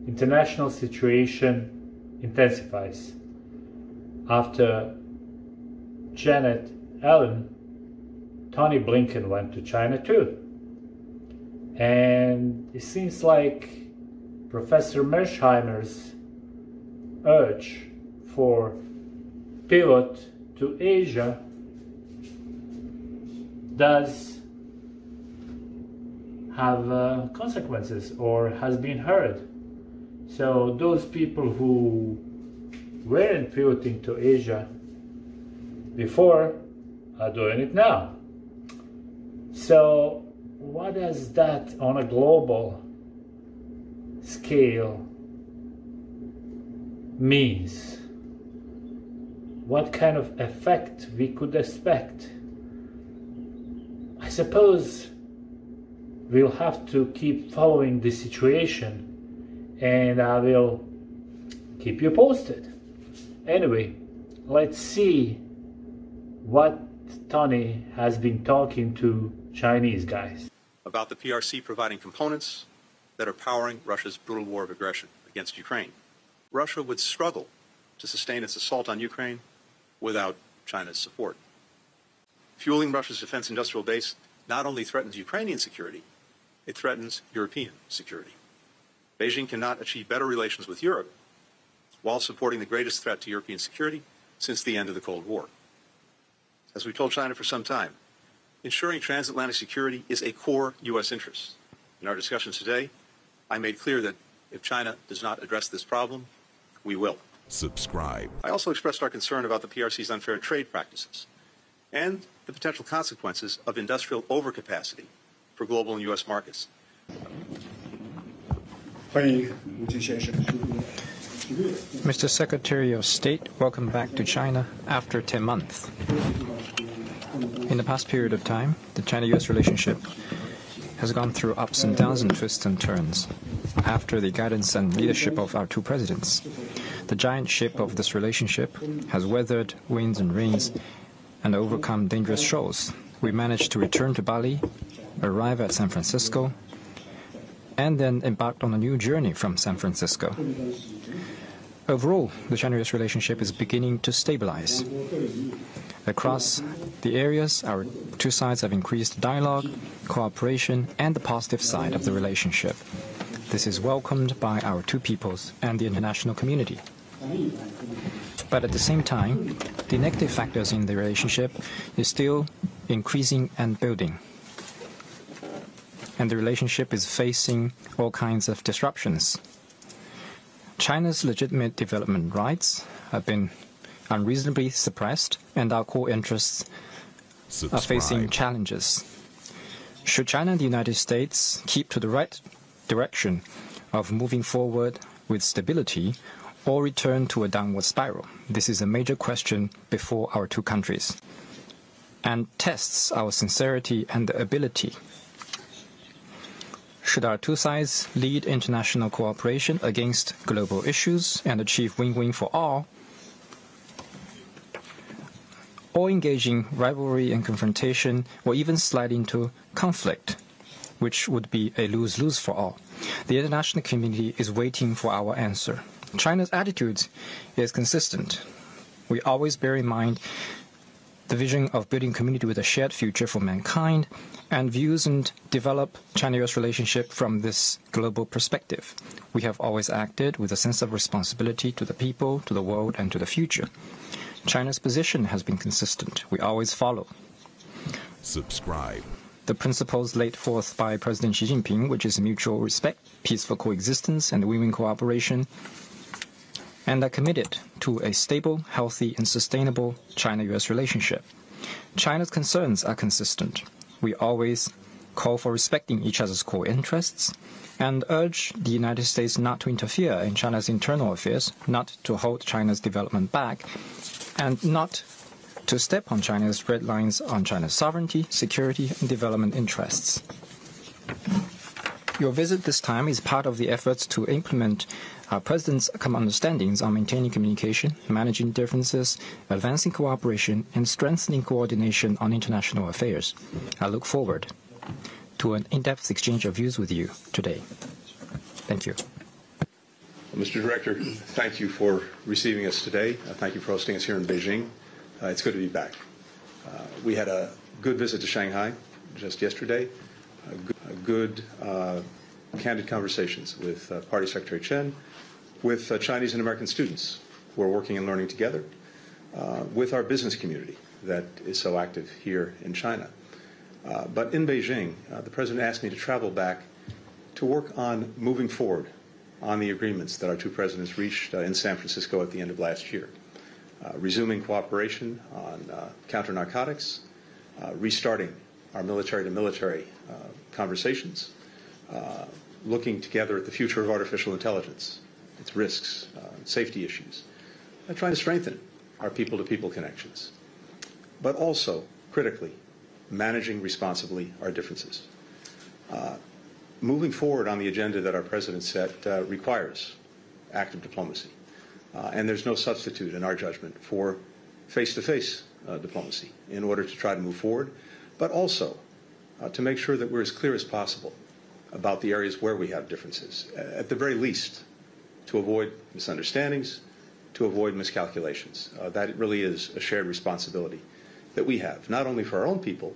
international situation intensifies. After Janet Yellen, Tony Blinken went to China too. And it seems like Professor Mersheimer's urge for pivot to Asia does have consequences or has been heard. So those people who weren't pivoting to Asia before are doing it now. So what does that on a global scale means? What kind of effect we could expect? I suppose we'll have to keep following the situation, and I will keep you posted. Anyway, let's see what Tony has been talking to Chinese guys about the PRC providing components that are powering Russia's brutal war of aggression against Ukraine. Russia would struggle to sustain its assault on Ukraine without China's support. Fueling Russia's defense industrial base not only threatens Ukrainian security, it threatens European security. Beijing cannot achieve better relations with Europe while supporting the greatest threat to European security since the end of the Cold War. As we've told China for some time, ensuring transatlantic security is a core U.S. interest. In our discussions today, I made clear that if China does not address this problem, we will. Subscribe. I also expressed our concern about the PRC's unfair trade practices and the potential consequences of industrial overcapacity for global and U.S. markets. Mr. Secretary of State, welcome back to China after 10 months. In the past period of time, the China-U.S. relationship has gone through ups and downs and twists and turns. After the guidance and leadership of our two presidents, the giant ship of this relationship has weathered winds and rains and overcome dangerous shoals. We managed to return to Bali, arrive at San Francisco, and then embarked on a new journey from San Francisco. Overall, the China-U.S. relationship is beginning to stabilize. Across the areas, our two sides have increased dialogue, cooperation, and the positive side of the relationship. This is welcomed by our two peoples and the international community. But at the same time, the negative factors in the relationship is still increasing and building. And the relationship is facing all kinds of disruptions. China's legitimate development rights have been unreasonably suppressed, and our core interests are facing challenges. Should China and the United States keep to the right direction of moving forward with stability or return to a downward spiral? This is a major question before our two countries and tests our sincerity and ability. Should our two sides lead international cooperation against global issues and achieve win-win for all, or engaging rivalry and confrontation, or even slide into conflict, which would be a lose-lose for all? The international community is waiting for our answer. China's attitude is consistent. We always bear in mind the vision of building community with a shared future for mankind, and views and develop China-U.S. relationship from this global perspective. We have always acted with a sense of responsibility to the people, to the world, and to the future. China's position has been consistent. We always follow. Subscribe. The principles laid forth by President Xi Jinping, which is mutual respect, peaceful coexistence, and win-win cooperation, and are committed to a stable, healthy, and sustainable China-U.S. relationship. China's concerns are consistent. We always call for respecting each other's core interests and urge the United States not to interfere in China's internal affairs, not to hold China's development back, and not to step on China's red lines on China's sovereignty, security, and development interests. Your visit this time is part of the efforts to implement our President's common understandings on maintaining communication, managing differences, advancing cooperation, and strengthening coordination on international affairs. I look forward to an in-depth exchange of views with you today. Thank you. Mr. Director, thank you for receiving us today. Thank you for hosting us here in Beijing. It's good to be back. We had a good visit to Shanghai just yesterday, good candid conversations with Party Secretary Chen, with Chinese and American students who are working and learning together, with our business community that is so active here in China. But in Beijing, the President asked me to travel back to work on moving forward on the agreements that our two presidents reached in San Francisco at the end of last year. Resuming cooperation on counter-narcotics, restarting our military-to-military conversations, looking together at the future of artificial intelligence, its risks, safety issues, and trying to strengthen our people-to-people connections, but also, critically, managing responsibly our differences. Moving forward on the agenda that our President set requires active diplomacy. And there's no substitute, in our judgment, for face-to-face diplomacy in order to try to move forward, but also to make sure that we're as clear as possible about the areas where we have differences, at the very least, to avoid misunderstandings, to avoid miscalculations. That really is a shared responsibility that we have, not only for our own people,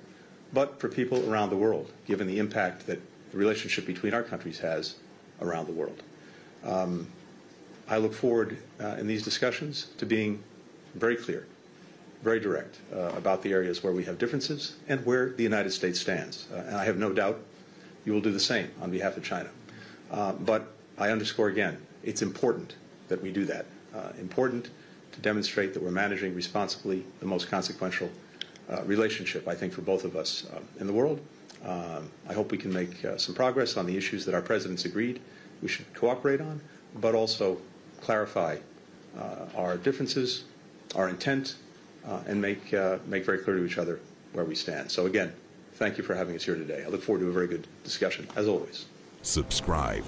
but for people around the world, given the impact that the relationship between our countries has around the world. I look forward in these discussions to being very clear, very direct about the areas where we have differences and where the United States stands. And I have no doubt you will do the same on behalf of China. But I underscore again, it's important that we do that. Important to demonstrate that we're managing responsibly the most consequential relationship, I think, for both of us in the world. I hope we can make some progress on the issues that our presidents agreed we should cooperate on, but also clarify our differences, our intent, and make very clear to each other where we stand. So again, thank you for having us here today. I look forward to a very good discussion, as always. Subscribe.